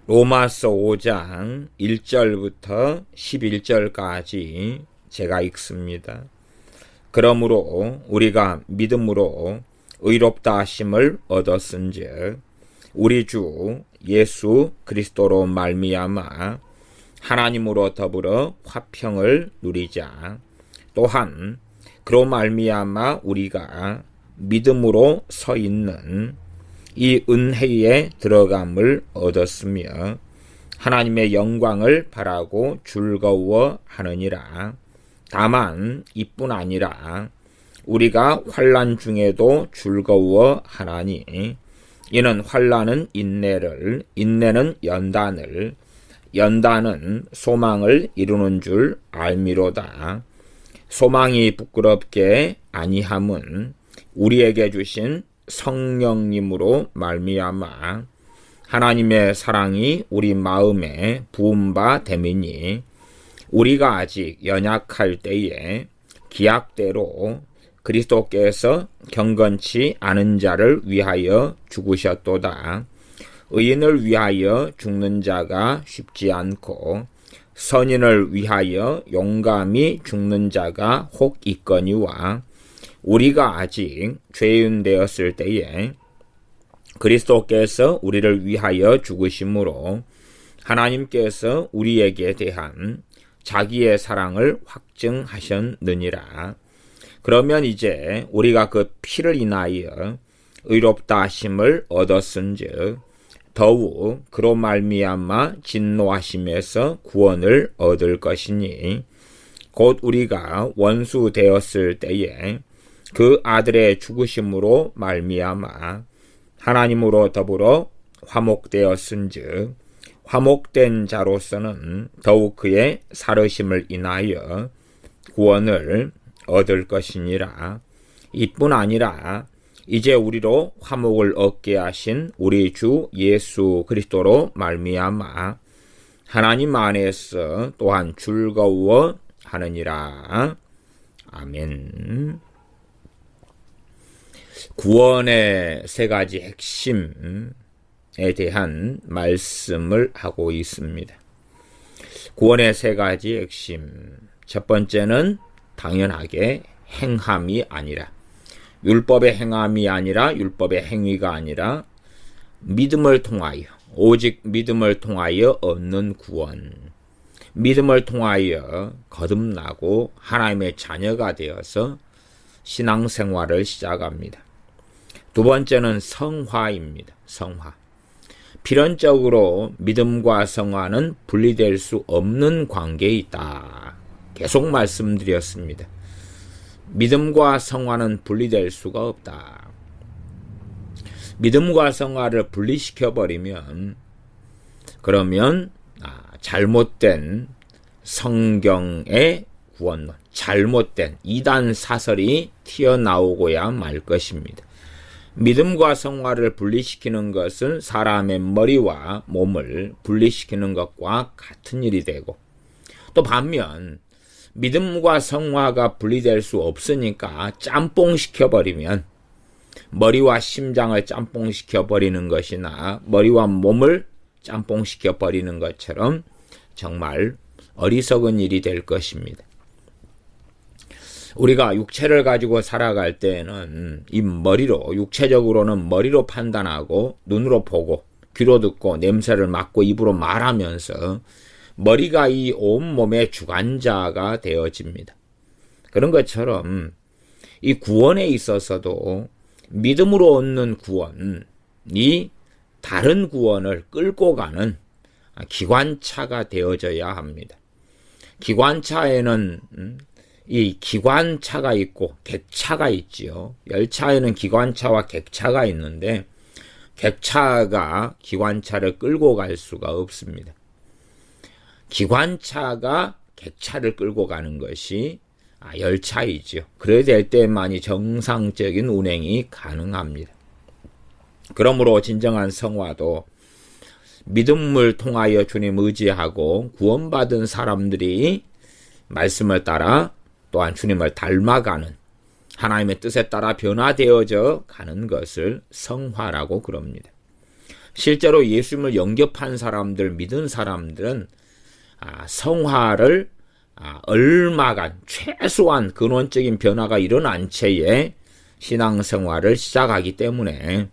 로마서 5장 1절부터 11절까지 제가 읽습니다. 그러므로 우리가 믿음으로 의롭다 하심을 얻었은즉 우리 주 예수 그리스도로 말미암아 하나님으로 더불어 화평을 누리자. 또한 그로 말미암아 우리가 믿음으로 서 있는 이 은혜에 들어감을 얻었으며 하나님의 영광을 바라고 즐거워하느니라. 다만 이뿐 아니라 우리가 환난 중에도 즐거워하나니 이는 환난은 인내를, 인내는 연단을, 연단은 소망을 이루는 줄 알미로다. 소망이 부끄럽게 아니함은 우리에게 주신 성령님으로 말미암아 하나님의 사랑이 우리 마음에 부은 바 됨이니 우리가 아직 연약할 때에 기약대로 그리스도께서 경건치 않은 자를 위하여 죽으셨도다. 의인을 위하여 죽는 자가 쉽지 않고 선인을 위하여 용감히 죽는 자가 혹 있거니와 우리가 아직 죄인 되었을 때에 그리스도께서 우리를 위하여 죽으심으로 하나님께서 우리에게 대한 자기의 사랑을 확증하셨느니라. 그러면 이제 우리가 그 피를 인하여 의롭다 하심을 얻었은즉 더욱 그로 말미암아 진노하심에서 구원을 얻을 것이니 곧 우리가 원수 되었을 때에 그 아들의 죽으심으로 말미암아 하나님으로 더불어 화목되었은즉 화목된 자로서는 더욱 그의 살으심을 인하여 구원을 얻을 것이니라. 이뿐 아니라 이제 우리로 화목을 얻게 하신 우리 주 예수 그리스도로 말미암아 하나님 안에서 또한 즐거워하느니라. 아멘. 구원의 세 가지 핵심에 대한 말씀을 하고 있습니다. 구원의 세 가지 핵심. 첫 번째는 당연하게 행함이 아니라 율법의 행함이 아니라 율법의 행위가 아니라 믿음을 통하여 오직 믿음을 통하여 얻는 구원. 믿음을 통하여 거듭나고 하나님의 자녀가 되어서 신앙생활을 시작합니다. 두 번째는 성화입니다. 성화. 필연적으로 믿음과 성화는 분리될 수 없는 관계에 있다. 계속 말씀드렸습니다. 믿음과 성화는 분리될 수가 없다. 믿음과 성화를 분리시켜버리면 그러면 잘못된 성경의 구원론, 잘못된 이단 사설이 튀어나오고야 말 것입니다. 믿음과 성화를 분리시키는 것은 사람의 머리와 몸을 분리시키는 것과 같은 일이 되고 또 반면 믿음과 성화가 분리될 수 없으니까 짬뽕시켜버리면 머리와 심장을 짬뽕시켜버리는 것이나 머리와 몸을 짬뽕시켜버리는 것처럼 정말 어리석은 일이 될 것입니다. 우리가 육체를 가지고 살아갈 때에는 이 머리로, 육체적으로는 머리로 판단하고 눈으로 보고 귀로 듣고 냄새를 맡고 입으로 말하면서 머리가 이 온몸의 주관자가 되어집니다. 그런 것처럼 이 구원에 있어서도 믿음으로 얻는 구원이 다른 구원을 끌고 가는 기관차가 되어져야 합니다. 기관차에는 이 기관차가 있고 객차가 있지요. 열차에는 기관차와 객차가 있는데 객차가 기관차를 끌고 갈 수가 없습니다. 기관차가 객차를 끌고 가는 것이 열차이죠. 그래야 될 때만이 정상적인 운행이 가능합니다. 그러므로 진정한 성화도 믿음을 통하여 주님 의지하고 구원받은 사람들이 말씀을 따라 또한 주님을 닮아가는 하나님의 뜻에 따라 변화되어져 가는 것을 성화라고 그럽니다. 실제로 예수님을 영접한 사람들, 믿은 사람들은 성화를 얼마간 최소한 근원적인 변화가 일어난 채에 신앙생활을 시작하기 때문에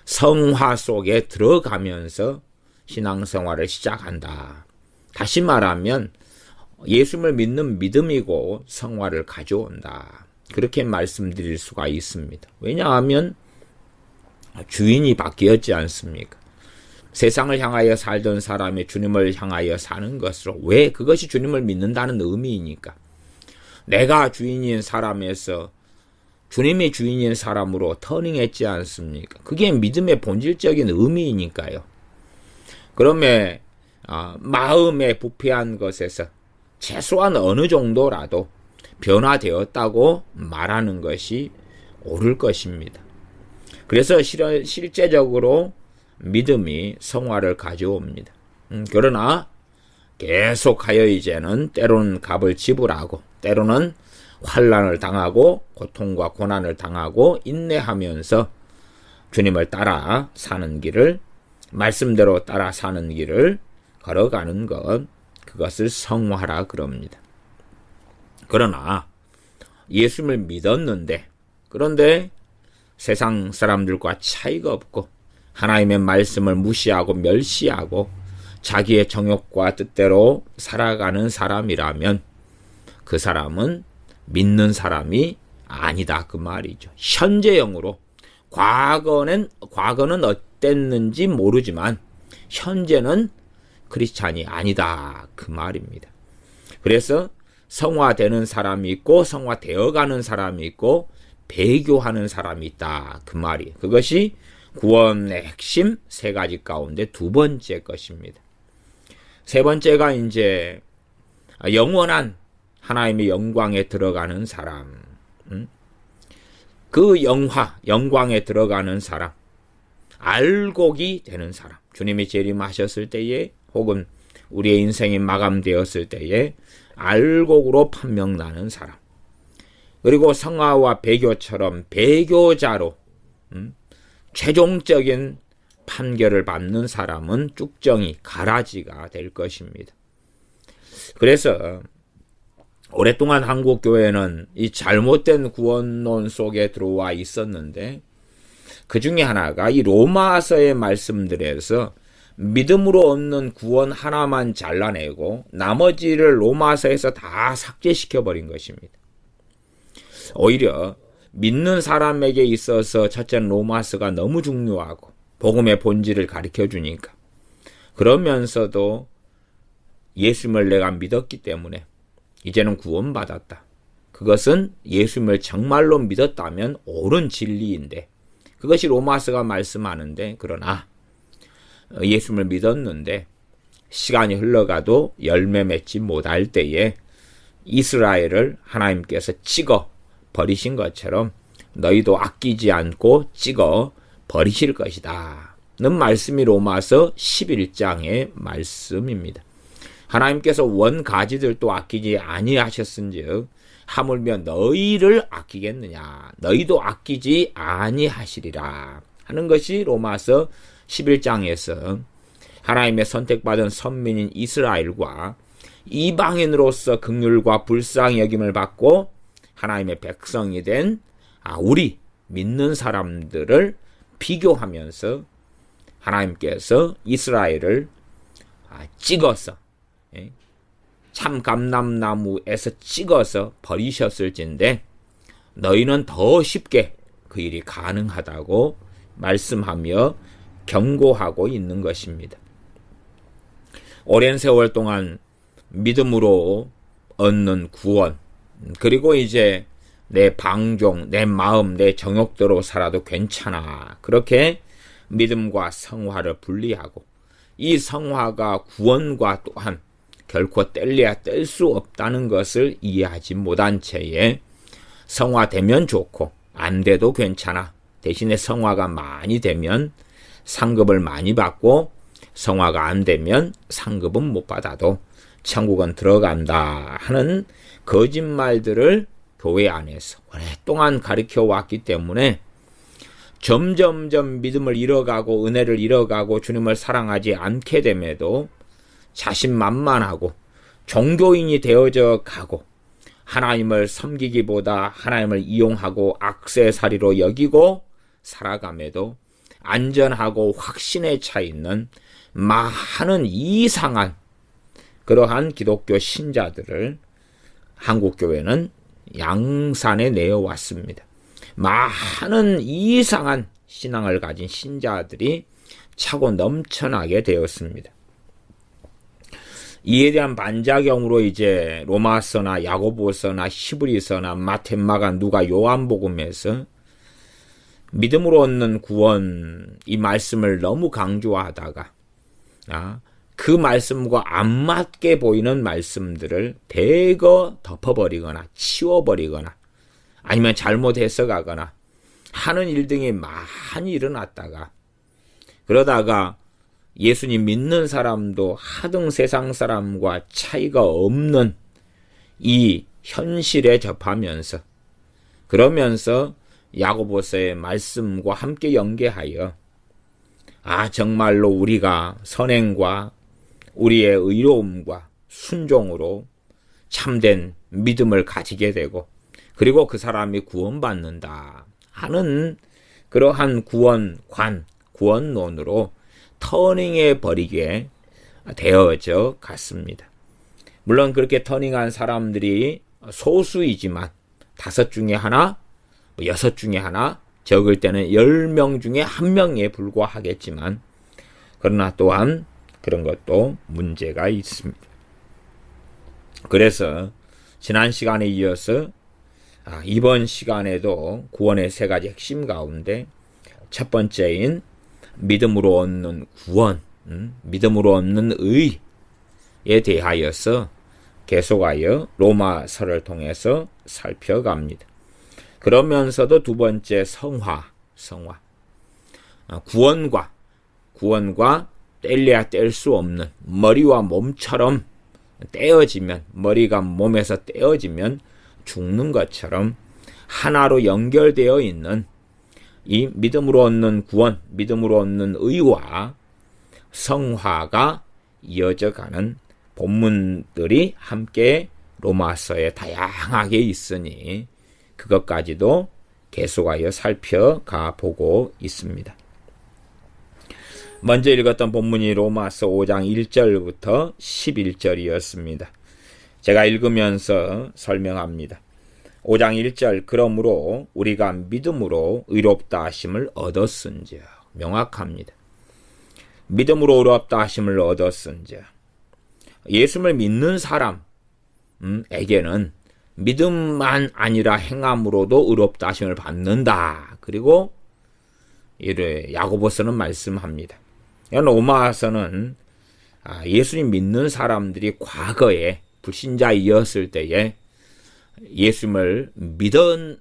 성화 속에 들어가면서 신앙생활을 시작한다. 다시 말하면 예수님을 믿는 믿음이고 성화를 가져온다. 그렇게 말씀드릴 수가 있습니다. 왜냐하면 주인이 바뀌었지 않습니까? 세상을 향하여 살던 사람이 주님을 향하여 사는 것으로, 왜? 그것이 주님을 믿는다는 의미이니까. 내가 주인인 사람에서 주님이 주인인 사람으로 터닝했지 않습니까? 그게 믿음의 본질적인 의미이니까요. 그러면 마음에 부패한 것에서 최소한 어느 정도라도 변화되었다고 말하는 것이 옳을 것입니다. 그래서 실제적으로 믿음이 성화를 가져옵니다. 그러나 계속하여 이제는 때로는 값을 지불하고 때로는 환난을 당하고 고통과 고난을 당하고 인내하면서 주님을 따라 사는 길을, 말씀대로 따라 사는 길을 걸어가는 것, 그것을 성화라 그럽니다. 그러나 예수님을 믿었는데, 그런데 세상 사람들과 차이가 없고 하나님의 말씀을 무시하고 멸시하고 자기의 정욕과 뜻대로 살아가는 사람이라면 그 사람은 믿는 사람이 아니다 그 말이죠. 현재형으로 과거는 어땠는지 모르지만 현재는 크리스찬이 아니다 그 말입니다. 그래서 성화되는 사람이 있고 성화되어가는 사람이 있고 배교하는 사람이 있다 그 말이에요. 그것이 구원의 핵심 세 가지 가운데 두 번째 것입니다. 세 번째가 이제 영원한 하나님의 영광에 들어가는 사람, 그 영광에 들어가는 사람, 알곡이 되는 사람, 주님이 재림하셨을 때에 혹은 우리의 인생이 마감되었을 때에 알곡으로 판명나는 사람, 그리고 성화와 배교처럼 배교자로 최종적인 판결을 받는 사람은 쭉정이 가라지가 될 것입니다. 그래서 오랫동안 한국 교회는 이 잘못된 구원론 속에 들어와 있었는데, 그 중에 하나가 이 로마서의 말씀들에서 믿음으로 얻는 구원 하나만 잘라내고 나머지를 로마서에서 다 삭제시켜버린 것입니다. 오히려 믿는 사람에게 있어서 첫째는 로마서가 너무 중요하고 복음의 본질을 가르쳐 주니까, 그러면서도 예수님을 내가 믿었기 때문에 이제는 구원받았다. 그것은 예수님을 정말로 믿었다면 옳은 진리인데, 그것이 로마서가 말씀하는데, 그러나 예수님을 믿었는데 시간이 흘러가도 열매 맺지 못할 때에 이스라엘을 하나님께서 찍어 버리신 것처럼 너희도 아끼지 않고 찍어 버리실 것이다 는 말씀이 로마서 11장의 말씀입니다. 하나님께서 원가지들도 아끼지 아니하셨은즉 하물며 너희를 아끼겠느냐, 너희도 아끼지 아니하시리라 하는 것이 로마서 11장에서 하나님의 선택받은 선민인 이스라엘과 이방인으로서 긍휼과 불쌍히 여김을 받고 하나님의 백성이 된 우리 믿는 사람들을 비교하면서 하나님께서 이스라엘을 찍어서 참감람나무에서 찍어서 버리셨을진데 너희는 더 쉽게 그 일이 가능하다고 말씀하며 경고하고 있는 것입니다. 오랜 세월 동안 믿음으로 얻는 구원, 그리고 이제 내 방종, 내 마음, 내 정욕대로 살아도 괜찮아, 그렇게 믿음과 성화를 분리하고 이 성화가 구원과 또한 결코 뗄래야 뗄 수 없다는 것을 이해하지 못한 채에 성화되면 좋고 안 돼도 괜찮아, 대신에 성화가 많이 되면 상급을 많이 받고 성화가 안 되면 상급은 못 받아도 천국은 들어간다 하는 거짓말들을 교회 안에서 오랫동안 가르쳐 왔기 때문에 점점점 믿음을 잃어가고 은혜를 잃어가고 주님을 사랑하지 않게 됨에도 자신만만하고 종교인이 되어져 가고 하나님을 섬기기보다 하나님을 이용하고 액세서리로 여기고 살아감에도 안전하고 확신에 차 있는 많은 이상한 그러한 기독교 신자들을 한국교회는 양산에 내어왔습니다. 많은 이상한 신앙을 가진 신자들이 차고 넘쳐나게 되었습니다. 이에 대한 반작용으로 이제 로마서나 야고보서나 히브리서나 마태, 마가, 누가, 요한복음에서 믿음으로 얻는 구원 이 말씀을 너무 강조하다가 그 말씀과 안 맞게 보이는 말씀들을 대거 덮어버리거나 치워버리거나 아니면 잘못 해석하거나 하는 일 등이 많이 일어났다가 그러다가 예수님 믿는 사람도 하등 세상 사람과 차이가 없는 이 현실에 접하면서 그러면서 야고보서의 말씀과 함께 연계하여 정말로 우리가 선행과 우리의 의로움과 순종으로 참된 믿음을 가지게 되고 그리고 그 사람이 구원받는다 하는 그러한 구원론으로 터닝해 버리게 되어져 갔습니다. 물론 그렇게 터닝한 사람들이 소수이지만 5 중에 하나, 6 중에 하나, 적을 때는 10명 중에 1명에 불과하겠지만 그러나 또한 그런 것도 문제가 있습니다. 그래서 지난 시간에 이어서 이번 시간에도 구원의 3가지 핵심 가운데 첫 번째인 믿음으로 얻는 구원, 믿음으로 얻는 의에 대하여서 계속하여 로마서를 통해서 살펴갑니다. 그러면서도 두 번째 성화. 구원과 뗄래야 뗄 수 없는 머리와 몸처럼 떼어지면 머리가 몸에서 떼어지면 죽는 것처럼 하나로 연결되어 있는 이 믿음으로 얻는 구원, 믿음으로 얻는 의와 성화가 이어져 가는 본문들이 함께 로마서에 다양하게 있으니 그것까지도 계속하여 살펴가 보고 있습니다. 먼저 읽었던 본문이 로마서 5장 1절부터 11절이었습니다. 제가 읽으면서 설명합니다. 5장 1절 그러므로 우리가 믿음으로 의롭다 하심을 얻었은즉 명확합니다. 믿음으로 의롭다 하심을 얻었은즉 예수를 믿는 사람에게는 믿음만 아니라 행함으로도 의롭다 하심을 받는다. 그리고 이래 야고보서는 말씀합니다. 로마서는 예수님 믿는 사람들이 과거에 불신자이었을 때에 예수님을 믿은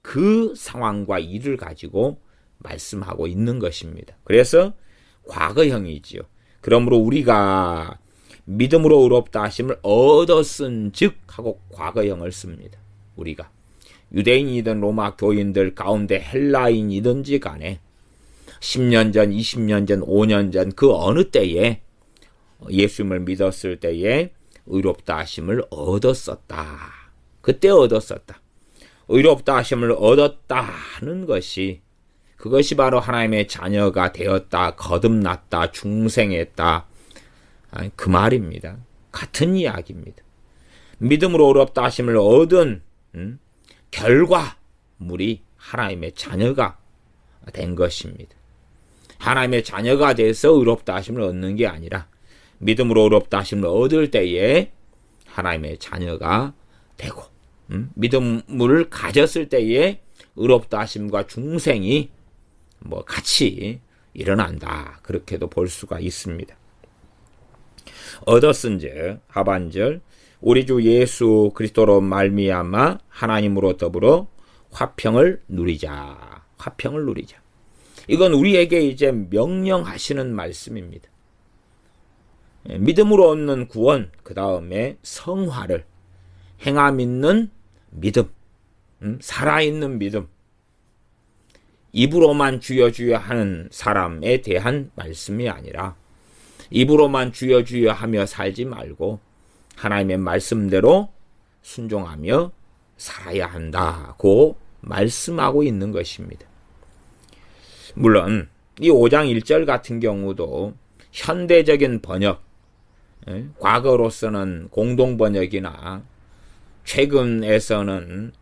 그 상황과 일을 가지고 말씀하고 있는 것입니다. 그래서 과거형이지요. 그러므로 우리가 믿음으로 의롭다 하심을 얻었은즉 하고 과거형을 씁니다. 우리가 유대인이든 로마 교인들 가운데 헬라인이든지 간에 10년 전, 20년 전, 5년 전 그 어느 때에 예수님을 믿었을 때에 의롭다 하심을 얻었었다. 그때 얻었었다. 의롭다 하심을 얻었다는 것이 그것이 바로 하나님의 자녀가 되었다, 거듭났다, 중생했다. 그 말입니다. 같은 이야기입니다. 믿음으로 의롭다 하심을 얻은 결과물이 하나님의 자녀가 된 것입니다. 하나님의 자녀가 돼서 의롭다 하심을 얻는 게 아니라 믿음으로 의롭다 하심을 얻을 때에 하나님의 자녀가 되고 믿음을 가졌을 때에 의롭다 하심과 중생이 같이 일어난다. 그렇게도 볼 수가 있습니다. 얻었은즉 하반절 우리 주 예수 그리스도로 말미암아 하나님으로 더불어 화평을 누리자. 이건 우리에게 이제 명령하시는 말씀입니다. 믿음으로 얻는 구원, 그 다음에 성화를 행함 있는 믿음, 살아있는 믿음. 입으로만 주여 주여 하는 사람에 대한 말씀이 아니라 입으로만 주여 주여 하며 살지 말고 하나님의 말씀대로 순종하며 살아야 한다고 말씀하고 있는 것입니다. 물론 이 5장 1절 같은 경우도 현대적인 번역, 과거로서는 공동번역이나 최근에서는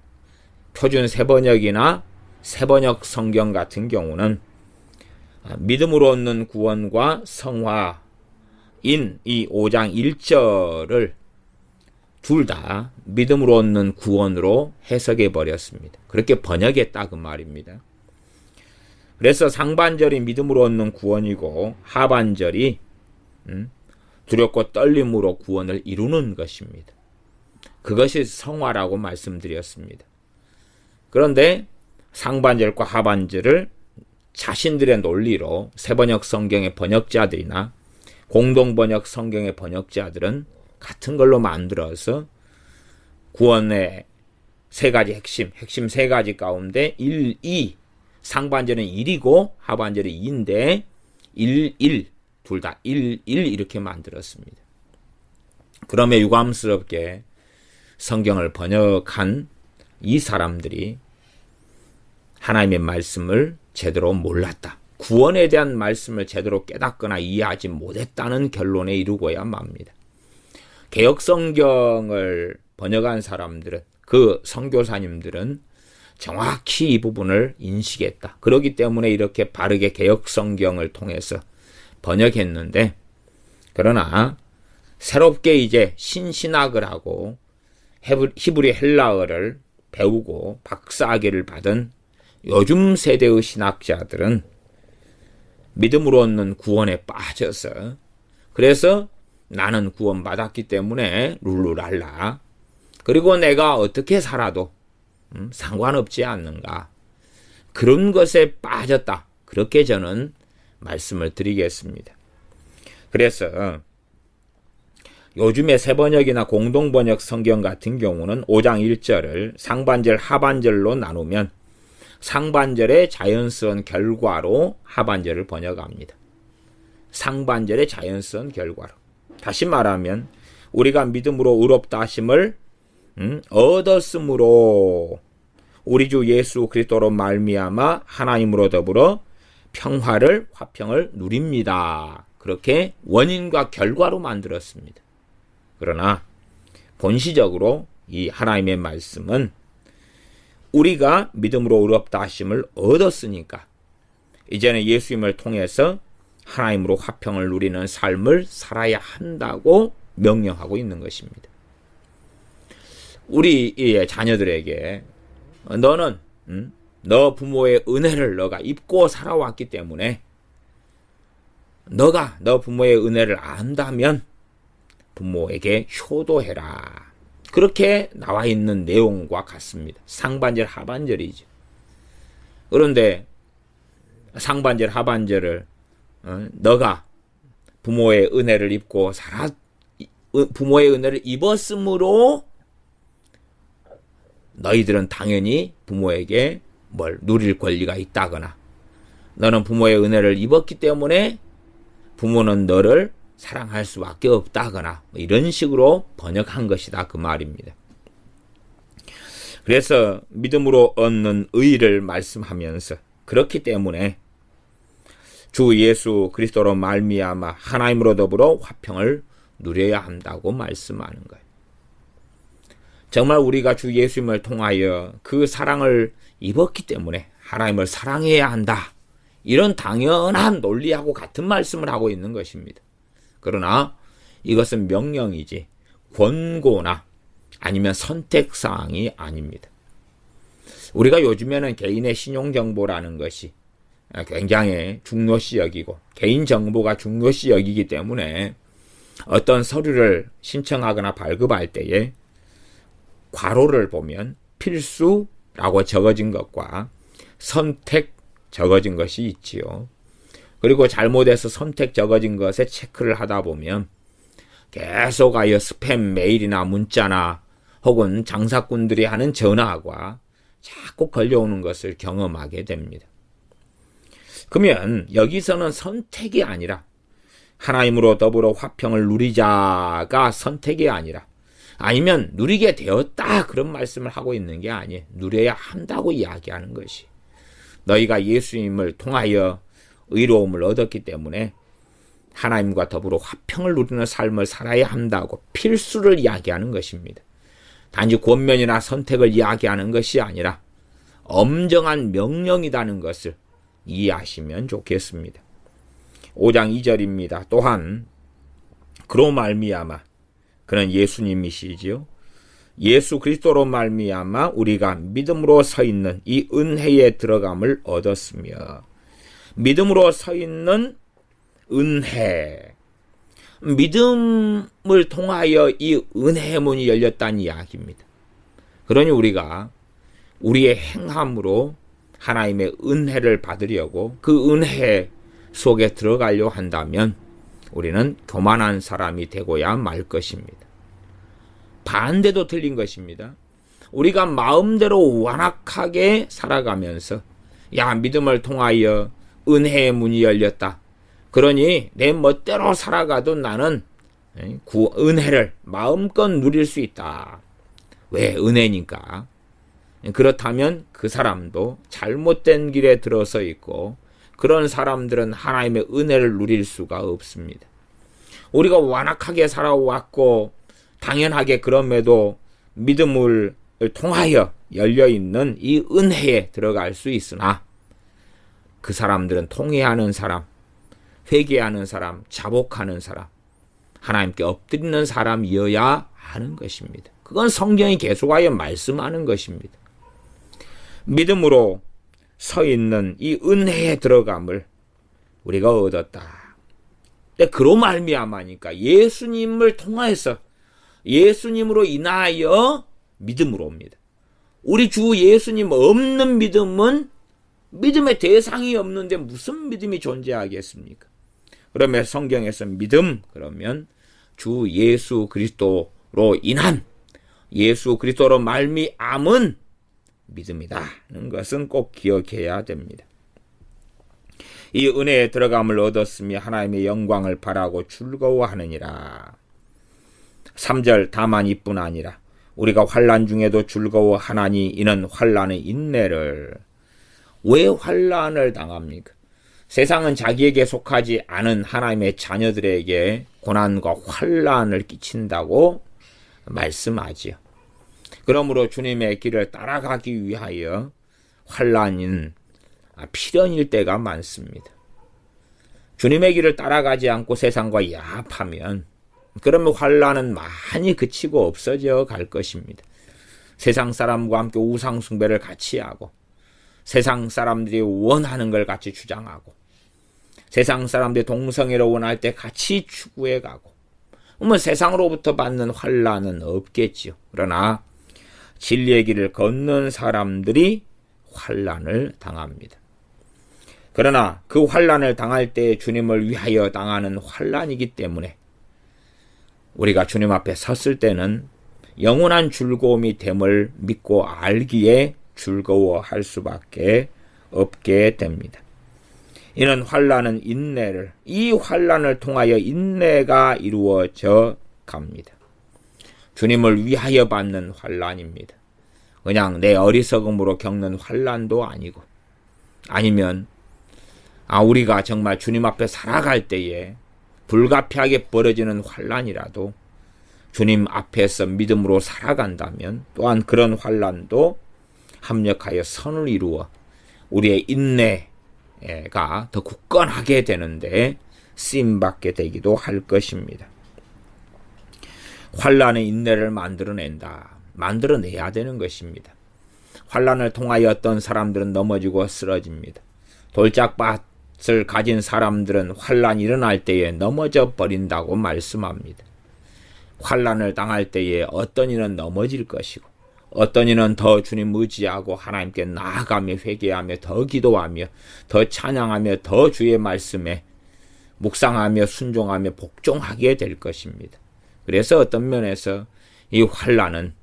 표준 새번역이나 새번역 성경 같은 경우는 믿음으로 얻는 구원과 성화인 이 5장 1절을 둘 다 믿음으로 얻는 구원으로 해석해 버렸습니다. 그렇게 번역했다 그 말입니다. 그래서 상반절이 믿음으로 얻는 구원이고 하반절이 두렵고 떨림으로 구원을 이루는 것입니다. 그것이 성화라고 말씀드렸습니다. 그런데 상반절과 하반절을 자신들의 논리로 새번역 성경의 번역자들이나 공동번역 성경의 번역자들은 같은 걸로 만들어서 구원의 세 가지 핵심 세 가지 가운데 1, 2, 상반절은 1이고 하반절은 2인데 1, 1, 둘 다 1, 1 이렇게 만들었습니다. 그러면 유감스럽게 성경을 번역한 이 사람들이 하나님의 말씀을 제대로 몰랐다. 구원에 대한 말씀을 제대로 깨닫거나 이해하지 못했다는 결론에 이르고야 맙니다. 개역성경을 번역한 사람들은, 그 선교사님들은 정확히 이 부분을 인식했다. 그렇기 때문에 이렇게 바르게 개역성경을 통해서 번역했는데, 그러나 새롭게 이제 신신학을 하고 히브리 헬라어를 배우고 박사학위를 받은 요즘 세대의 신학자들은 믿음으로 얻는 구원에 빠져서, 그래서 나는 구원받았기 때문에 룰루랄라, 그리고 내가 어떻게 살아도 상관없지 않는가, 그런 것에 빠졌다. 그렇게 저는 말씀을 드리겠습니다. 그래서 요즘의 새번역이나 공동번역 성경 같은 경우는 5장 1절을 상반절 하반절로 나누면 상반절의 자연스러운 결과로 하반절을 번역합니다. 상반절의 자연스러운 결과로. 다시 말하면 우리가 믿음으로 의롭다 하심을 얻었으므로 우리 주 예수 그리스도로 말미암아 하나님으로 더불어 화평을 누립니다. 그렇게 원인과 결과로 만들었습니다. 그러나 본시적으로 이 하나님의 말씀은 우리가 믿음으로 의롭다 하심을 얻었으니까 이제는 예수님을 통해서 하나님으로 화평을 누리는 삶을 살아야 한다고 명령하고 있는 것입니다. 우리의 자녀들에게 너는 너 부모의 은혜를 너가 입고 살아왔기 때문에 너가 너 부모의 은혜를 안다면 부모에게 효도해라. 그렇게 나와 있는 내용과 같습니다. 상반절 하반절이죠. 그런데 상반절 하반절을 너가 부모의 은혜를 입고 부모의 은혜를 입었으므로 너희들은 당연히 부모에게 뭘 누릴 권리가 있다거나 너는 부모의 은혜를 입었기 때문에 부모는 너를 사랑할 수밖에 없다거나 이런 식으로 번역한 것이다 그 말입니다. 그래서 믿음으로 얻는 의를 말씀하면서 그렇기 때문에 주 예수 그리스도로 말미암아 하나님으로 더불어 화평을 누려야 한다고 말씀하는 거예요. 정말 우리가 주 예수님을 통하여 그 사랑을 입었기 때문에 하나님을 사랑해야 한다. 이런 당연한 논리하고 같은 말씀을 하고 있는 것입니다. 그러나 이것은 명령이지 권고나 아니면 선택사항이 아닙니다. 우리가 요즘에는 개인의 신용정보라는 것이 굉장히 중요시 여기고 개인정보가 중요시 여기기 때문에 어떤 서류를 신청하거나 발급할 때에 괄호를 보면 필수라고 적어진 것과 선택 적어진 것이 있지요. 그리고 잘못해서 선택 적어진 것에 체크를 하다 보면 계속하여 스팸 메일이나 문자나 혹은 장사꾼들이 하는 전화가 자꾸 걸려오는 것을 경험하게 됩니다. 그러면 여기서는 선택이 아니라 하나님으로 더불어 화평을 누리자가 선택이 아니라 아니면 누리게 되었다 그런 말씀을 하고 있는 게 아니에요. 누려야 한다고 이야기하는 것이. 너희가 예수님을 통하여 의로움을 얻었기 때문에 하나님과 더불어 화평을 누리는 삶을 살아야 한다고 필수를 이야기하는 것입니다. 단지 권면이나 선택을 이야기하는 것이 아니라 엄정한 명령이라는 것을 이해하시면 좋겠습니다. 5장 2절입니다. 또한 그로 말미암아 그는 예수님이시지요. 예수 그리스도로 말미암아 우리가 믿음으로 서 있는 이 은혜에 들어감을 얻었으며 믿음으로 서 있는 은혜 믿음을 통하여 이 은혜의 문이 열렸다는 이야기입니다. 그러니 우리가 우리의 행함으로 하나님의 은혜를 받으려고 그 은혜 속에 들어가려 한다면 우리는 교만한 사람이 되고야 말 것입니다. 반대도 틀린 것입니다. 우리가 마음대로 완악하게 살아가면서 믿음을 통하여 은혜의 문이 열렸다. 그러니 내 멋대로 살아가도 나는 은혜를 마음껏 누릴 수 있다. 왜? 은혜니까. 그렇다면 그 사람도 잘못된 길에 들어서 있고 그런 사람들은 하나님의 은혜를 누릴 수가 없습니다. 우리가 완악하게 살아왔고 당연하게 그럼에도 믿음을 통하여 열려있는 이 은혜에 들어갈 수 있으나 그 사람들은 통회하는 사람, 회개하는 사람, 자복하는 사람, 하나님께 엎드리는 사람이어야 하는 것입니다. 그건 성경이 계속하여 말씀하는 것입니다. 믿음으로 서 있는 이 은혜에 들어감을 우리가 얻었다. 근데 그로 말미암아니까 예수님을 통하여서 예수님으로 인하여 믿음으로 옵니다. 우리 주 예수님 없는 믿음은 믿음의 대상이 없는데 무슨 믿음이 존재하겠습니까? 그러면 성경에서 믿음 그러면 주 예수 그리스도로 인한 예수 그리스도로 말미암은 믿음이다는 것은 꼭 기억해야 됩니다. 이 은혜에 들어감을 얻었으며 하나님의 영광을 바라고 즐거워하느니라. 3절 다만 이뿐 아니라 우리가 환난 중에도 즐거워하나니 이는 환난의 인내를. 왜 환난을 당합니까? 세상은 자기에게 속하지 않은 하나님의 자녀들에게 고난과 환난을 끼친다고 말씀하지요. 그러므로 주님의 길을 따라가기 위하여 환난인 필연일 때가 많습니다. 주님의 길을 따라가지 않고 세상과 야합하면 그러면 환난은 많이 그치고 없어져 갈 것입니다. 세상 사람과 함께 우상 숭배를 같이 하고 세상 사람들이 원하는 걸 같이 주장하고 세상 사람들이 동성애를 원할 때 같이 추구해 가고 그러면 세상으로부터 받는 환난은 없겠지요. 그러나 진리의 길을 걷는 사람들이 환난을 당합니다. 그러나 그 환난을 당할 때 주님을 위하여 당하는 환난이기 때문에 우리가 주님 앞에 섰을 때는 영원한 즐거움이 됨을 믿고 알기에 즐거워할 수밖에 없게 됩니다. 이는 환난은 인내를, 이 환난을 통하여 인내가 이루어져 갑니다. 주님을 위하여 받는 환난입니다. 그냥 내 어리석음으로 겪는 환난도 아니고 아니면 우리가 정말 주님 앞에 살아갈 때에 불가피하게 벌어지는 환난이라도 주님 앞에서 믿음으로 살아간다면 또한 그런 환난도 합력하여 선을 이루어 우리의 인내가 더 굳건하게 되는데 쓰임받게 되기도 할 것입니다. 환난의 인내를 만들어내야 되는 것입니다. 환난을 통하여 어떤 사람들은 넘어지고 쓰러집니다. 돌짝밭을 가진 사람들은 환난이 일어날 때에 넘어져 버린다고 말씀합니다. 환난을 당할 때에 어떤 이는 넘어질 것이고 어떤 이는 더 주님 의지하고 하나님께 나아가며 회개하며 더 기도하며 더 찬양하며 더 주의 말씀에 묵상하며 순종하며 복종하게 될 것입니다. 그래서 어떤 면에서 이 환난은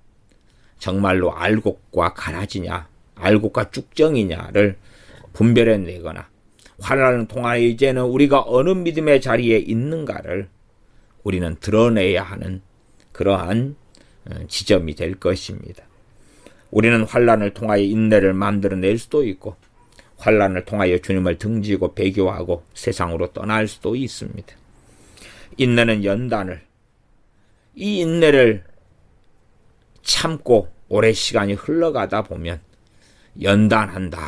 정말로 알곡과 가라지냐 알곡과 쭉정이냐를 분별해내거나 환난을 통하여 이제는 우리가 어느 믿음의 자리에 있는가를 우리는 드러내야 하는 그러한 지점이 될 것입니다. 우리는 환난을 통하여 인내를 만들어낼 수도 있고 환난을 통하여 주님을 등지고 배교하고 세상으로 떠날 수도 있습니다. 인내는 연단을, 이 인내를 참고 오래 시간이 흘러가다 보면 연단한다.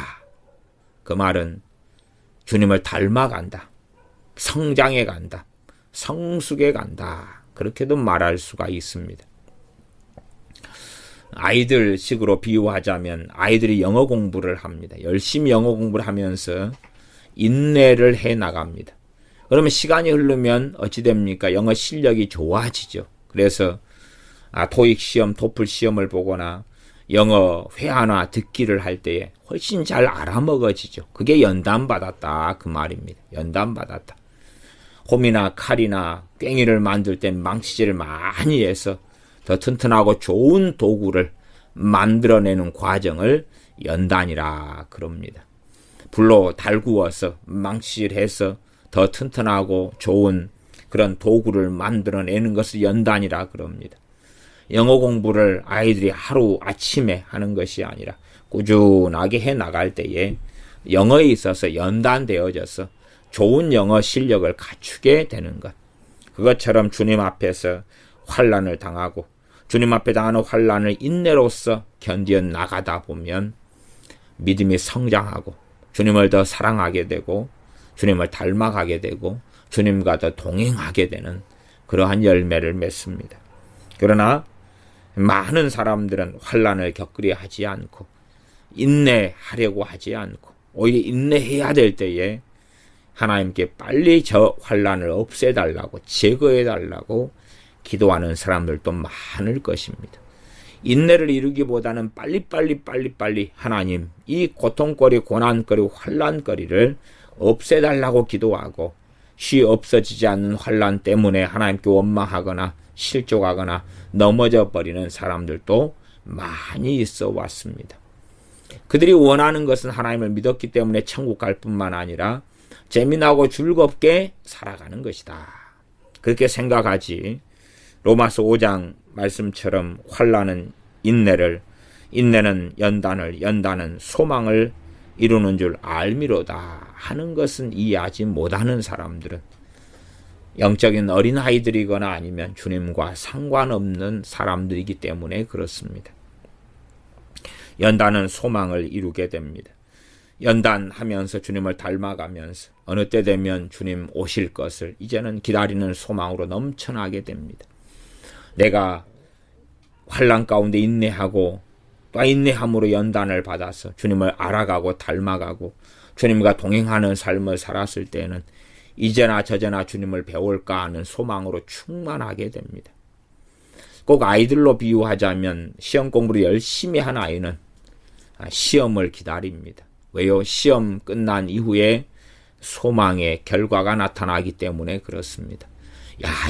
그 말은 주님을 닮아간다. 성장해 간다. 성숙해 간다. 그렇게도 말할 수가 있습니다. 아이들 식으로 비유하자면 아이들이 영어 공부를 합니다. 열심히 영어 공부를 하면서 인내를 해 나갑니다. 그러면 시간이 흐르면 어찌 됩니까? 영어 실력이 좋아지죠. 그래서 토익 시험, 토플 시험을 보거나 영어 회화나 듣기를 할 때에 훨씬 잘 알아먹어지죠. 그게 연단받았다 그 말입니다. 연단받았다. 홈이나 칼이나 괭이를 만들 때 망치질을 많이 해서 더 튼튼하고 좋은 도구를 만들어내는 과정을 연단이라 그럽니다. 불로 달구어서 망치질해서 더 튼튼하고 좋은 그런 도구를 만들어내는 것을 연단이라 그럽니다. 영어 공부를 아이들이 하루 아침에 하는 것이 아니라 꾸준하게 해 나갈 때에 영어에 있어서 연단되어져서 좋은 영어 실력을 갖추게 되는 것. 그것처럼 주님 앞에서 환난을 당하고 주님 앞에 당하는 환난을 인내로서 견디어 나가다 보면 믿음이 성장하고 주님을 더 사랑하게 되고 주님을 닮아가게 되고 주님과 더 동행하게 되는 그러한 열매를 맺습니다. 그러나 많은 사람들은 환난을 겪으려 하지 않고 인내하려고 하지 않고 오히려 인내해야 될 때에 하나님께 빨리 저 환난을 없애달라고 제거해달라고 기도하는 사람들도 많을 것입니다. 인내를 이루기보다는 빨리 하나님 이 고통거리, 고난거리, 환난거리를 없애달라고 기도하고 쉬 없어지지 않는 환난 때문에 하나님께 원망하거나 실족하거나 넘어져 버리는 사람들도 많이 있어 왔습니다. 그들이 원하는 것은 하나님을 믿었기 때문에 천국 갈 뿐만 아니라 재미나고 즐겁게 살아가는 것이다. 그렇게 생각하지 로마서 5장 말씀처럼 환난은 인내를, 인내는 연단을, 연단은 소망을 이루는 줄 알미로다 하는 것은 이해하지 못하는 사람들은 영적인 어린아이들이거나 아니면 주님과 상관없는 사람들이기 때문에 그렇습니다. 연단은 소망을 이루게 됩니다. 연단하면서 주님을 닮아가면서 어느 때 되면 주님 오실 것을 이제는 기다리는 소망으로 넘쳐나게 됩니다. 내가 환난 가운데 인내하고 또 인내함으로 연단을 받아서 주님을 알아가고 닮아가고 주님과 동행하는 삶을 살았을 때는 이제나 저제나 주님을 배울까 하는 소망으로 충만하게 됩니다. 꼭 아이들로 비유하자면 시험 공부를 열심히 한 아이는 시험을 기다립니다. 왜요? 시험 끝난 이후에 소망의 결과가 나타나기 때문에 그렇습니다.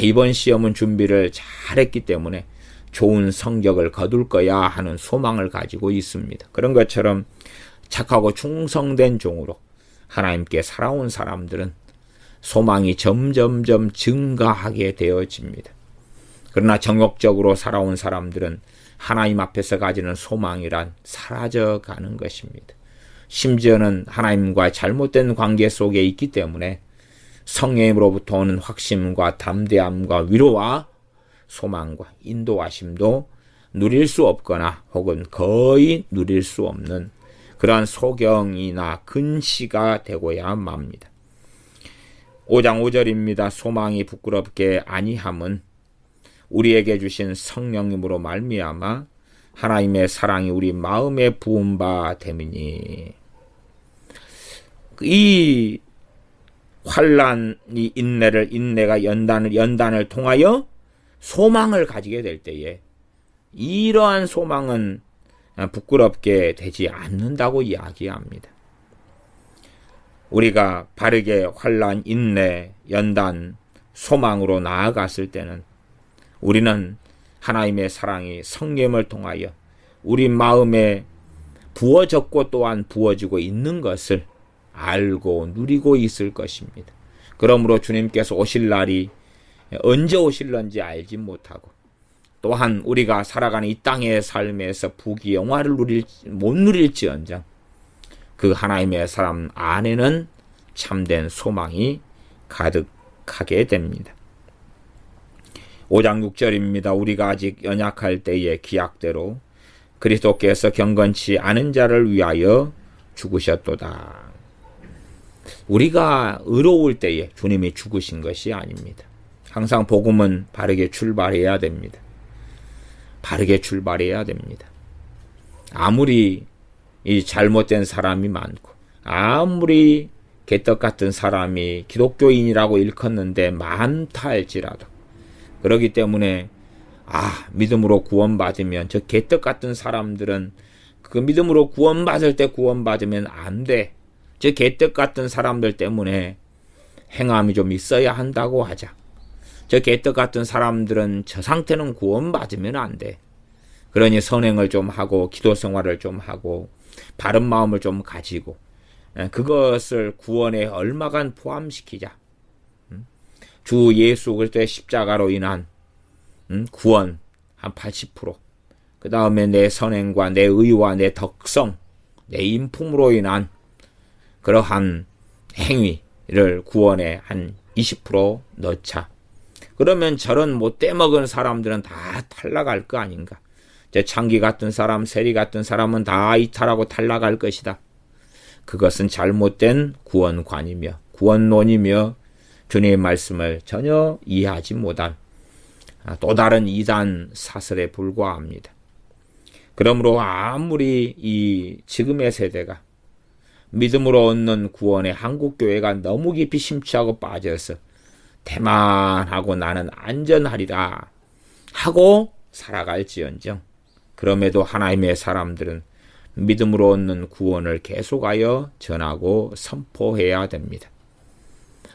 이번 시험은 준비를 잘했기 때문에 좋은 성적을 거둘 거야 하는 소망을 가지고 있습니다. 그런 것처럼 착하고 충성된 종으로 하나님께 살아온 사람들은 소망이 점점점 증가하게 되어집니다. 그러나 정욕적으로 살아온 사람들은 하나님 앞에서 가지는 소망이란 사라져가는 것입니다. 심지어는 하나님과 잘못된 관계 속에 있기 때문에 성령님으로부터 오는 확신과 담대함과 위로와 소망과 인도하심도 누릴 수 없거나 혹은 거의 누릴 수 없는 그러한 소경이나 근시가 되고야 맙니다. 5장 5절입니다. 소망이 부끄럽게 아니함은 우리에게 주신 성령님으로 말미암아 하나님의 사랑이 우리 마음에 부은 바 됨이니. 이 환난이 인내가 연단을 통하여 소망을 가지게 될 때에 이러한 소망은 부끄럽게 되지 않는다고 이야기합니다. 우리가 바르게 환난, 인내, 연단, 소망으로 나아갔을 때는 우리는 하나님의 사랑이 성령을 통하여 우리 마음에 부어졌고 또한 부어지고 있는 것을 알고 누리고 있을 것입니다. 그러므로 주님께서 오실 날이 언제 오실런지 알지 못하고, 또한 우리가 살아가는 이 땅의 삶에서 부귀 영화를 못 누릴지언정 그 하나님의 사람 안에는 참된 소망이 가득하게 됩니다. 5장 6절입니다. 우리가 아직 연약할 때의 기약대로 그리스도께서 경건치 않은 자를 위하여 죽으셨도다. 우리가 의로울 때에 주님이 죽으신 것이 아닙니다. 항상 복음은 바르게 출발해야 됩니다. 바르게 출발해야 됩니다. 아무리 이 잘못된 사람이 많고, 아무리 개떡 같은 사람이 기독교인이라고 일컫는데 많다 할지라도, 그렇기 때문에 믿음으로 구원받으면 저 개떡 같은 사람들은 그 믿음으로 구원받을 때 구원받으면 안 돼. 저 개떡 같은 사람들 때문에 행함이 좀 있어야 한다고 하자. 저 개떡 같은 사람들은 저 상태는 구원받으면 안 돼. 그러니 선행을 좀 하고 기도 생활을 좀 하고 바른 마음을 좀 가지고 그것을 구원에 얼마간 포함시키자. 주 예수 그리스도의 십자가로 인한 구원 한 80%, 그 다음에 내 선행과 내 의와 내 덕성, 내 인품으로 인한 그러한 행위를 구원에 한 20% 넣자. 그러면 저런 못 떼먹은 사람들은 다 탈락할 거 아닌가. 창기 같은 사람, 세리 같은 사람은 다 이탈하고 탈락할 것이다. 그것은 잘못된 구원관이며 구원론이며 주님의 말씀을 전혀 이해하지 못한 또 다른 이단 사설에 불과합니다. 그러므로 아무리 이 지금의 세대가 믿음으로 얻는 구원에 한국교회가 너무 깊이 심취하고 빠져서 태만하고 나는 안전하리라 하고 살아갈지언정, 그럼에도 하나님의 사람들은 믿음으로 얻는 구원을 계속하여 전하고 선포해야 됩니다.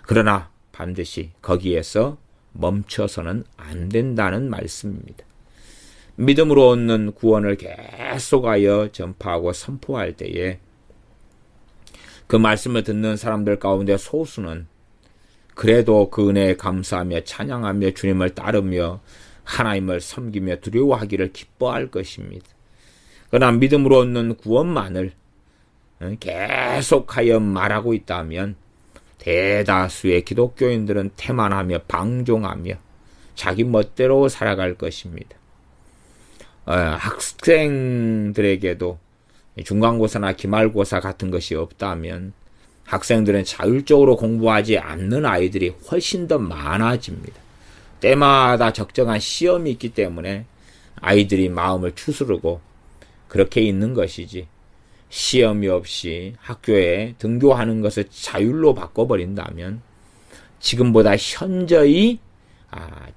그러나 반드시 거기에서 멈춰서는 안 된다는 말씀입니다. 믿음으로 얻는 구원을 계속하여 전파하고 선포할 때에 그 말씀을 듣는 사람들 가운데 소수는 그래도 그 은혜에 감사하며 찬양하며 주님을 따르며 하나님을 섬기며 두려워하기를 기뻐할 것입니다. 그러나 믿음으로 얻는 구원만을 계속하여 말하고 있다면 대다수의 기독교인들은 태만하며 방종하며 자기 멋대로 살아갈 것입니다. 학생들에게도 중간고사나 기말고사 같은 것이 없다면 학생들은 자율적으로 공부하지 않는 아이들이 훨씬 더 많아집니다. 때마다 적정한 시험이 있기 때문에 아이들이 마음을 추스르고 그렇게 있는 것이지, 시험이 없이 학교에 등교하는 것을 자율로 바꿔버린다면 지금보다 현저히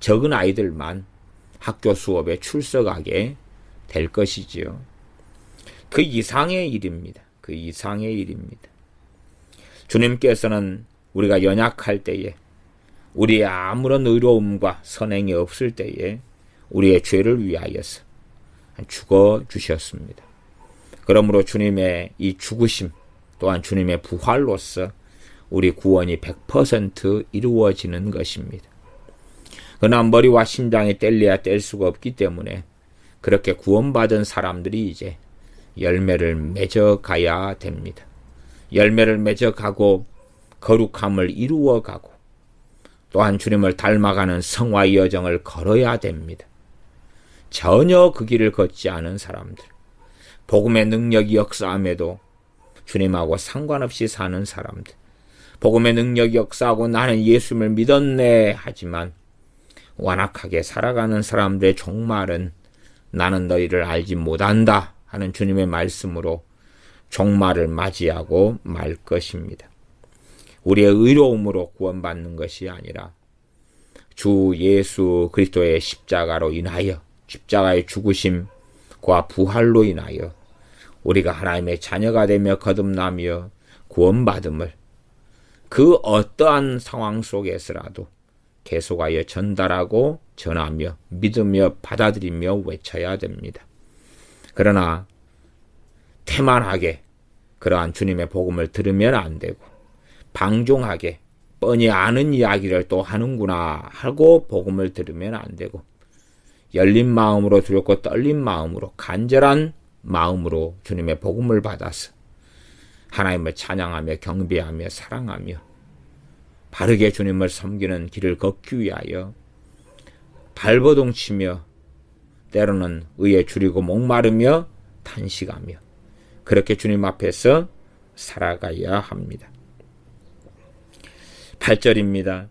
적은 아이들만 학교 수업에 출석하게 될 것이지요. 그 이상의 일입니다. 그 이상의 일입니다. 주님께서는 우리가 연약할 때에, 우리의 아무런 의로움과 선행이 없을 때에 우리의 죄를 위하여서 죽어 주셨습니다. 그러므로 주님의 이 죽으심 또한 주님의 부활로서 우리 구원이 100% 이루어지는 것입니다. 그러나 머리와 심장이 뗄래야 뗄 수가 없기 때문에 그렇게 구원받은 사람들이 이제 열매를 맺어가야 됩니다. 열매를 맺어가고 거룩함을 이루어가고 또한 주님을 닮아가는 성화의 여정을 걸어야 됩니다. 전혀 그 길을 걷지 않은 사람들, 복음의 능력이 역사함에도 주님하고 상관없이 사는 사람들, 복음의 능력이 역사하고 나는 예수님을 믿었네 하지만 완악하게 살아가는 사람들의 종말은 나는 너희를 알지 못한다 하는 주님의 말씀으로 종말을 맞이하고 말 것입니다. 우리의 의로움으로 구원받는 것이 아니라 주 예수 그리스도의 십자가로 인하여, 십자가의 죽으심과 부활로 인하여 우리가 하나님의 자녀가 되며 거듭나며 구원받음을 그 어떠한 상황 속에서라도 계속하여 전달하고 전하며 믿으며 받아들이며 외쳐야 됩니다. 그러나 태만하게 그러한 주님의 복음을 들으면 안 되고 방종하게 뻔히 아는 이야기를 또 하는구나 하고 복음을 들으면 안 되고 열린 마음으로 두렵고 떨린 마음으로 간절한 마음으로 주님의 복음을 받아서 하나님을 찬양하며 경배하며 사랑하며 바르게 주님을 섬기는 길을 걷기 위하여 발버둥치며 때로는 의에 줄이고 목마르며 탄식하며 그렇게 주님 앞에서 살아가야 합니다. 8절입니다.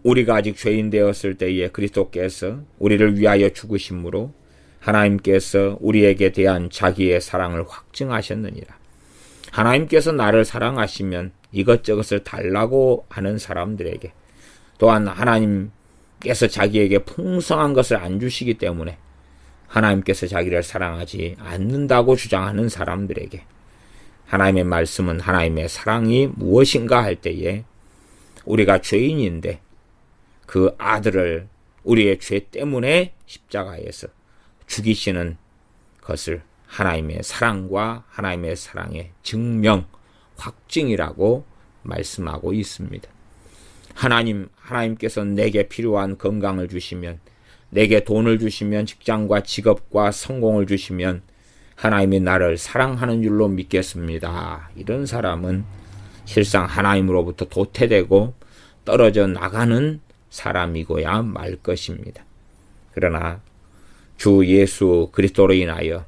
우리가 아직 죄인 되었을 때에 그리스도께서 우리를 위하여 죽으심으로 하나님께서 우리에게 대한 자기의 사랑을 확증하셨느니라. 하나님께서 나를 사랑하시면 이것저것을 달라고 하는 사람들에게 또한 하나님께서 자기에게 풍성한 것을 안 주시기 때문에 하나님께서 자기를 사랑하지 않는다고 주장하는 사람들에게 하나님의 말씀은 하나님의 사랑이 무엇인가 할 때에 우리가 죄인인데 그 아들을 우리의 죄 때문에 십자가에서 죽이시는 것을 하나님의 사랑과 하나님의 사랑의 증명, 확증이라고 말씀하고 있습니다. 하나님께서 내게 필요한 건강을 주시면, 내게 돈을 주시면, 직장과 직업과 성공을 주시면 하나님이 나를 사랑하는 줄로 믿겠습니다. 이런 사람은 실상 하나님으로부터 도태되고 떨어져 나가는 사람이고야 말 것입니다. 그러나 주 예수 그리스도로 인하여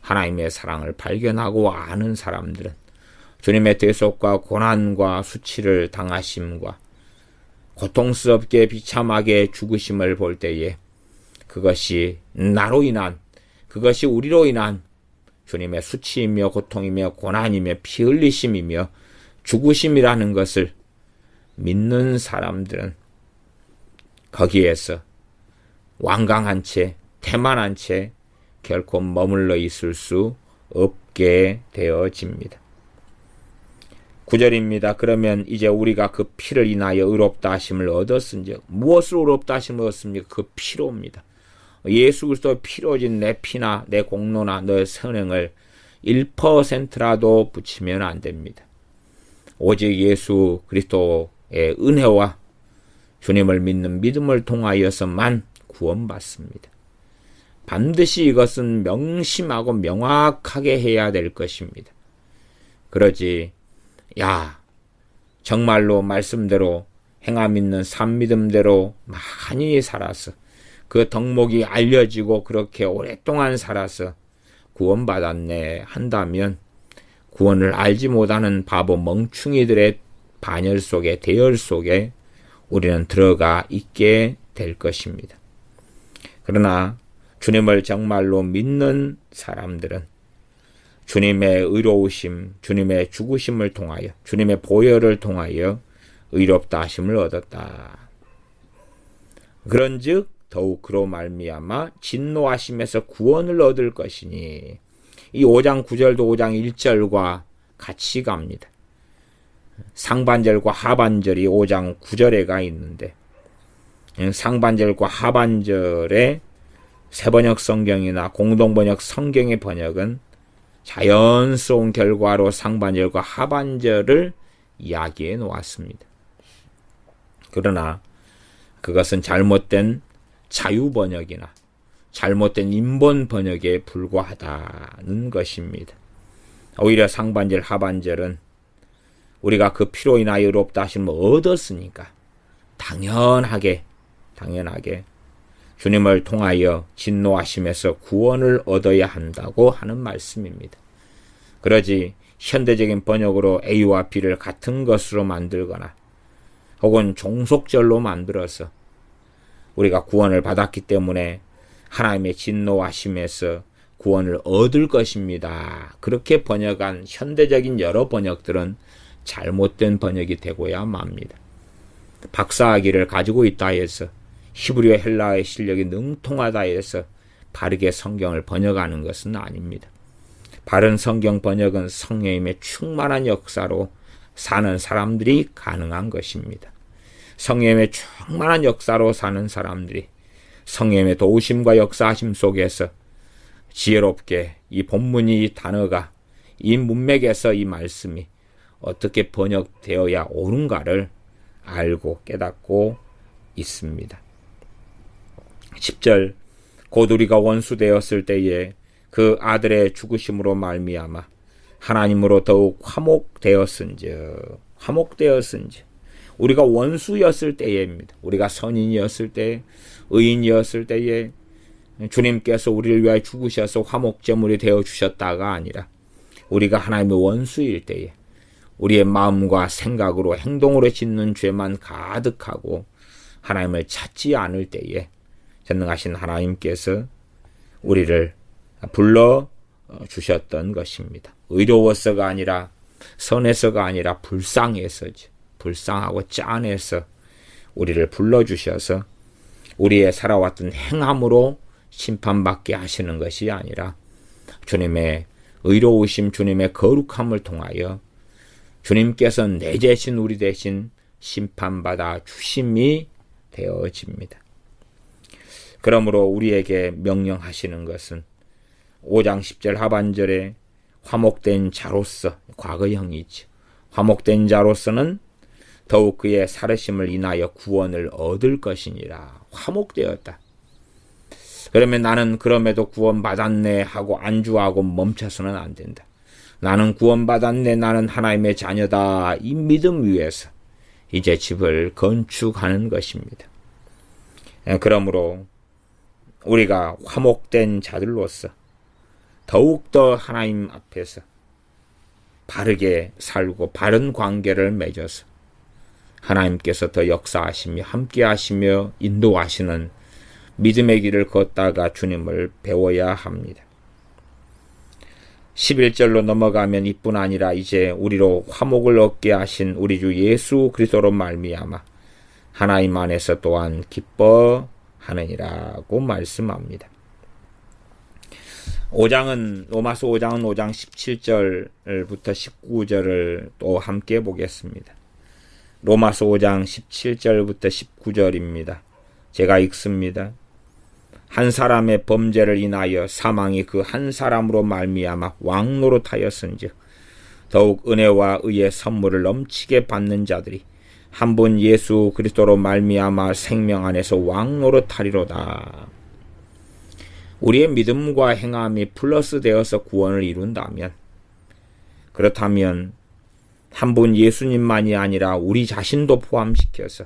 하나님의 사랑을 발견하고 아는 사람들은 주님의 대속과 고난과 수치를 당하심과 고통스럽게 비참하게 죽으심을 볼 때에 그것이 나로 인한, 그것이 우리로 인한 주님의 수치이며 고통이며 고난이며 피 흘리심이며 죽으심이라는 것을 믿는 사람들은 거기에서 완강한 채, 태만한 채 결코 머물러 있을 수 없게 되어집니다. 9절입니다. 그러면 이제 우리가 그 피를 인하여 의롭다 하심을 얻었은즉 무엇으로 의롭다 하심을 얻었습니까? 그 피로입니다. 예수 그리스도의 피로 진 내 피나 내 공로나 내 선행을 1%라도 붙이면 안 됩니다. 오직 예수 그리스도의 은혜와 주님을 믿는 믿음을 통하여서만 구원받습니다. 반드시 이것은 명심하고 명확하게 해야 될 것입니다. 그러지 정말로 말씀대로 행함 있는 삶 믿음대로 많이 살아서 그 덕목이 알려지고 그렇게 오랫동안 살아서 구원받았네 한다면 구원을 알지 못하는 바보 멍충이들의 반열 속에 대열 속에 우리는 들어가 있게 될 것입니다. 그러나 주님을 정말로 믿는 사람들은 주님의 의로우심, 주님의 죽으심을 통하여, 주님의 보혈을 통하여 의롭다 하심을 얻었다. 그런즉 더욱 그로 말미암아 진노하심에서 구원을 얻을 것이니 이 5장 9절도 5장 1절과 같이 갑니다. 상반절과 하반절이 5장 9절에가 있는데 상반절과 하반절에 새번역 성경이나 공동번역 성경의 번역은 자연스러운 결과로 상반절과 하반절을 이야기해 놓았습니다. 그러나 그것은 잘못된 자유번역이나 잘못된 인본 번역에 불과하다는 것입니다. 오히려 상반절 하반절은 우리가 그 피로 인하여 의롭다 하심을 얻었으니까 당연하게 주님을 통하여 진노하심에서 구원을 얻어야 한다고 하는 말씀입니다. 그러지 현대적인 번역으로 A와 B를 같은 것으로 만들거나 혹은 종속절로 만들어서 우리가 구원을 받았기 때문에 하나님의 진노하심에서 구원을 얻을 것입니다. 그렇게 번역한 현대적인 여러 번역들은 잘못된 번역이 되고야 맙니다. 박사학위를 가지고 있다 해서 히브리어 헬라어의 실력이 능통하다 해서 바르게 성경을 번역하는 것은 아닙니다. 바른 성경 번역은 성령님의 충만한 역사로 사는 사람들이 가능한 것입니다. 성령님의 충만한 역사로 사는 사람들이 성령님의 도우심과 역사하심 속에서 지혜롭게 이 본문이 이 단어가 이 문맥에서 이 말씀이 어떻게 번역되어야 옳은가를 알고 깨닫고 있습니다. 10절 곧 우리가 원수되었을 때에 그 아들의 죽으심으로 말미암아 하나님으로 더욱 화목되었은즉 우리가 원수였을 때에입니다. 우리가 선인이었을 때, 의인이었을 때에 주님께서 우리를 위하여 죽으셔서 화목제물이 되어주셨다가 아니라 우리가 하나님의 원수일 때에 우리의 마음과 생각으로 행동으로 짓는 죄만 가득하고 하나님을 찾지 않을 때에 전능하신 하나님께서 우리를 불러주셨던 것입니다. 의로워서가 아니라 선해서가 아니라 불쌍해서죠. 불쌍하고 짠해서 우리를 불러주셔서 우리의 살아왔던 행함으로 심판받게 하시는 것이 아니라 주님의 의로우심, 주님의 거룩함을 통하여 주님께서 내 대신 우리 대신 심판받아 주심이 되어집니다. 그러므로 우리에게 명령하시는 것은 5장 10절 하반절에 화목된 자로서, 과거형이죠. 화목된 자로서는 더욱 그의 살으심을 인하여 구원을 얻을 것이니라. 화목되었다. 그러면 나는 그럼에도 구원받았네 하고 안주하고 멈춰서는 안 된다. 나는 구원받았네, 나는 하나님의 자녀다. 이 믿음 위에서 이제 집을 건축하는 것입니다. 그러므로 우리가 화목된 자들로서 더욱더 하나님 앞에서 바르게 살고 바른 관계를 맺어서 하나님께서 더 역사하시며 함께 하시며 인도하시는 믿음의 길을 걷다가 주님을 배워야 합니다. 11절로 넘어가면 이뿐 아니라 이제 우리로 화목을 얻게 하신 우리 주 예수 그리스도로 말미암아 하나님 안에서 또한 기뻐하느니라고 말씀합니다. 로마서 5장은 5장 17절부터 19절을 또 함께 보겠습니다. 로마서 5장 17절부터 19절입니다. 제가 읽습니다. 한 사람의 범죄를 인하여 사망이 그 한 사람으로 말미암아 왕노릇하였은즉 더욱 은혜와 의의 선물을 넘치게 받는 자들이 한 분 예수 그리스도로 말미암아 생명 안에서 왕노릇하리로다. 우리의 믿음과 행함이 플러스 되어서 구원을 이룬다면, 그렇다면 한 분 예수님만이 아니라 우리 자신도 포함시켜서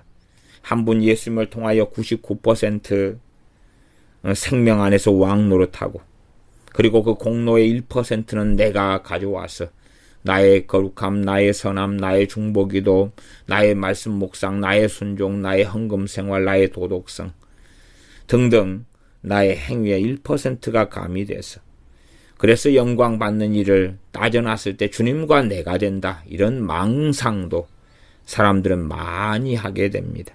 한 분 예수님을 통하여 99% 생명 안에서 왕노릇하고, 그리고 그 공로의 1%는 내가 가져와서 나의 거룩함, 나의 선함, 나의 중보기도, 나의 말씀 묵상, 나의 순종, 나의 헌금생활, 나의 도덕성 등등 나의 행위의 1%가 가미돼서, 그래서 영광 받는 일을 따져놨을 때 주님과 내가 된다, 이런 망상도 사람들은 많이 하게 됩니다.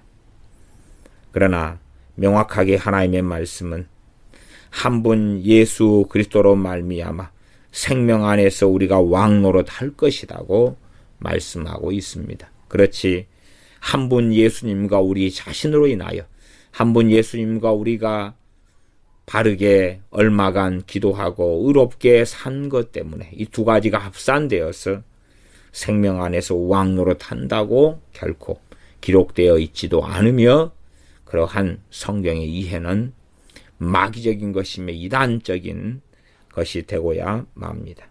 그러나 명확하게 하나님의 말씀은 한 분 예수 그리스도로 말미암아 생명 안에서 우리가 왕노릇 할 것이라고 말씀하고 있습니다. 그렇지, 한 분 예수님과 우리 자신으로 인하여 한 분 예수님과 우리가 바르게 얼마간 기도하고 의롭게 산 것 때문에 이 두 가지가 합산되어서 생명 안에서 왕노릇 한다고 결코 기록되어 있지도 않으며, 그러한 성경의 이해는 마귀적인 것이며 이단적인 것이 되고야 맙니다.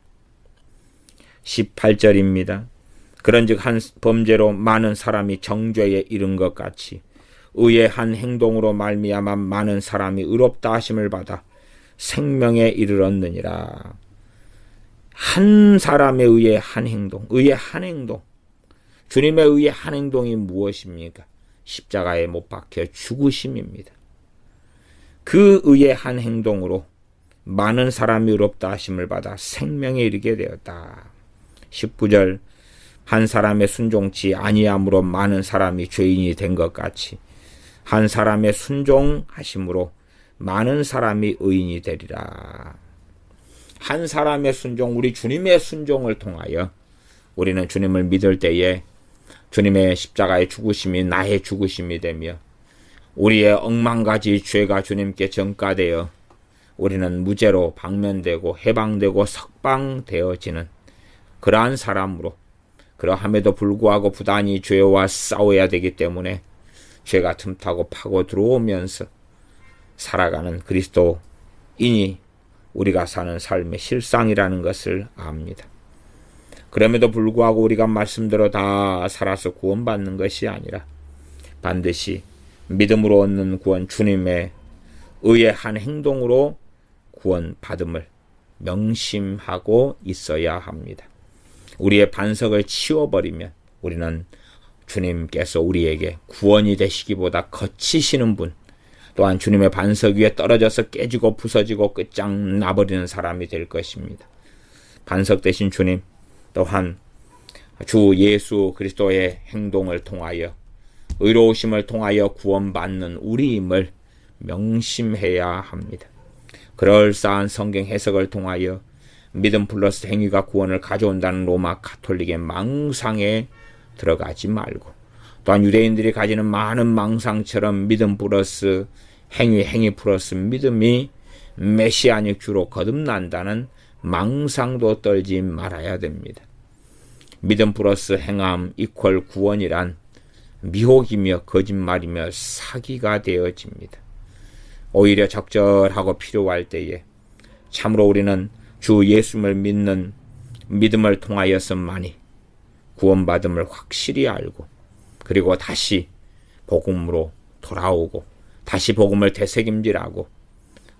18절입니다. 그런즉 한 범죄로 많은 사람이 정죄에 이른 것 같이 의의 한 행동으로 말미암아 많은 사람이 의롭다 하심을 받아 생명에 이르렀느니라. 한 사람의 의의 한 행동, 의의 한 행동, 주님의 의의 한 행동이 무엇입니까? 십자가에 못 박혀 죽으심입니다. 그 의의 한 행동으로 많은 사람이 의롭다 하심을 받아 생명에 이르게 되었다. 19절 한 사람의 순종치 아니함으로 많은 사람이 죄인이 된 것 같이 한 사람의 순종하심으로 많은 사람이 의인이 되리라. 한 사람의 순종, 우리 주님의 순종을 통하여 우리는 주님을 믿을 때에 주님의 십자가의 죽으심이 나의 죽으심이 되며 우리의 억만가지 죄가 주님께 전가되어 우리는 무죄로 방면되고 해방되고 석방되어지는 그러한 사람으로, 그러함에도 불구하고 부단히 죄와 싸워야 되기 때문에 죄가 틈타고 파고 들어오면서 살아가는 그리스도인이 우리가 사는 삶의 실상이라는 것을 압니다. 그럼에도 불구하고 우리가 말씀대로 다 살아서 구원받는 것이 아니라 반드시 믿음으로 얻는 구원, 주님의 의의 한 행동으로 구원받음을 명심하고 있어야 합니다. 우리의 반석을 치워버리면 우리는 주님께서 우리에게 구원이 되시기보다 거치시는 분, 또한 주님의 반석 위에 떨어져서 깨지고 부서지고 끝장나버리는 사람이 될 것입니다. 반석 되신 주님, 또한 주 예수 그리스도의 행동을 통하여, 의로우심을 통하여 구원받는 우리임을 명심해야 합니다. 그럴싸한 성경 해석을 통하여 믿음 플러스 행위가 구원을 가져온다는 로마 가톨릭의 망상에 들어가지 말고, 또한 유대인들이 가지는 많은 망상처럼 믿음 플러스 행위 플러스 믿음이 메시아닉 주로 거듭난다는 망상도 떨지 말아야 됩니다. 믿음 플러스 행함 이퀄 구원이란 미혹이며 거짓말이며 사기가 되어집니다. 오히려 적절하고 필요할 때에 참으로 우리는 주 예수님을 믿는 믿음을 통하여서만이 구원받음을 확실히 알고, 그리고 다시 복음으로 돌아오고 다시 복음을 되새김질하고,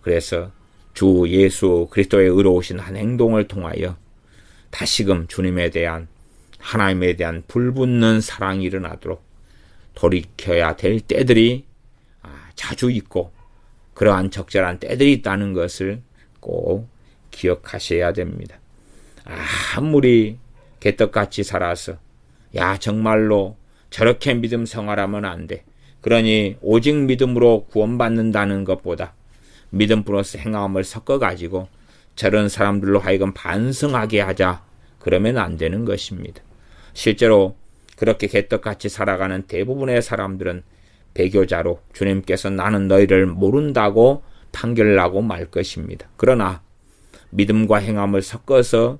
그래서 주 예수 그리스도의 의로우신 한 행동을 통하여 다시금 주님에 대한, 하나님에 대한 불붙는 사랑이 일어나도록 돌이켜야 될 때들이 자주 있고, 그러한 적절한 때들이 있다는 것을 꼭 기억하셔야 됩니다. 아무리 개떡같이 살아서 정말로 저렇게 믿음 생활하면 안 돼, 그러니 오직 믿음으로 구원받는다는 것보다 믿음 플러스 행함을 섞어가지고 저런 사람들로 하여금 반성하게 하자, 그러면 안 되는 것입니다. 실제로 그렇게 개떡같이 살아가는 대부분의 사람들은 배교자로 주님께서 나는 너희를 모른다고 판결하고 말 것입니다. 그러나 믿음과 행함을 섞어서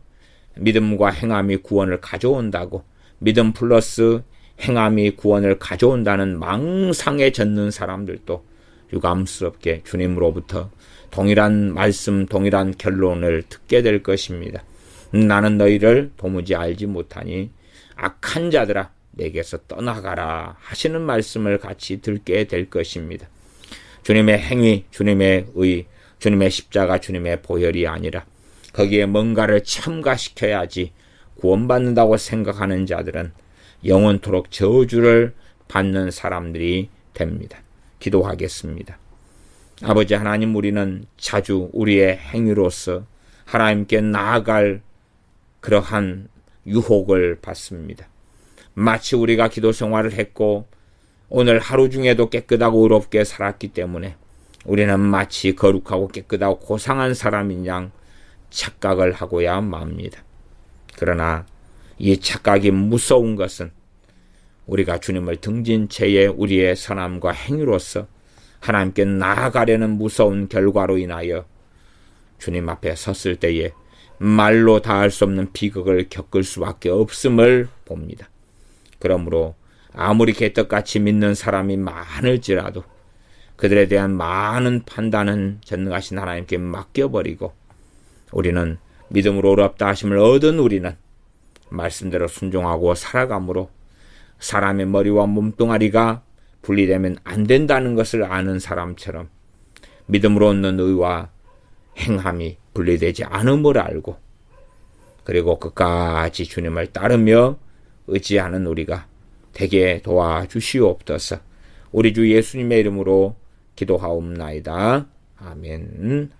믿음과 행함이 구원을 가져온다고, 믿음 플러스 행함이 구원을 가져온다는 망상에 젖는 사람들도 유감스럽게 주님으로부터 동일한 말씀, 동일한 결론을 듣게 될 것입니다. 나는 너희를 도무지 알지 못하니 악한 자들아 내게서 떠나가라 하시는 말씀을 같이 듣게 될 것입니다. 주님의 행위, 주님의 의, 주님의 십자가, 주님의 보혈이 아니라 거기에 뭔가를 첨가시켜야지 구원받는다고 생각하는 자들은 영원토록 저주를 받는 사람들이 됩니다. 기도하겠습니다. 아버지 하나님, 우리는 자주 우리의 행위로서 하나님께 나아갈 그러한 유혹을 받습니다. 마치 우리가 기도 생활을 했고 오늘 하루 중에도 깨끗하고 의롭게 살았기 때문에 우리는 마치 거룩하고 깨끗하고 고상한 사람인 양 착각을 하고야 맙니다. 그러나 이 착각이 무서운 것은 우리가 주님을 등진 채에 우리의 선함과 행위로서 하나님께 나아가려는 무서운 결과로 인하여 주님 앞에 섰을 때에 말로 다할 수 없는 비극을 겪을 수밖에 없음을 봅니다. 그러므로 아무리 개떡같이 믿는 사람이 많을지라도 그들에 대한 많은 판단은 전능하신 하나님께 맡겨버리고, 우리는 믿음으로 의롭다 하심을 얻은 우리는 말씀대로 순종하고 살아감으로 사람의 머리와 몸뚱아리가 분리되면 안 된다는 것을 아는 사람처럼 믿음으로 얻는 의와 행함이 분리되지 않음을 알고, 그리고 끝까지 주님을 따르며 의지하는 우리가 되게 도와주시옵소서. 우리 주 예수님의 이름으로 기도하옵나이다. 아멘.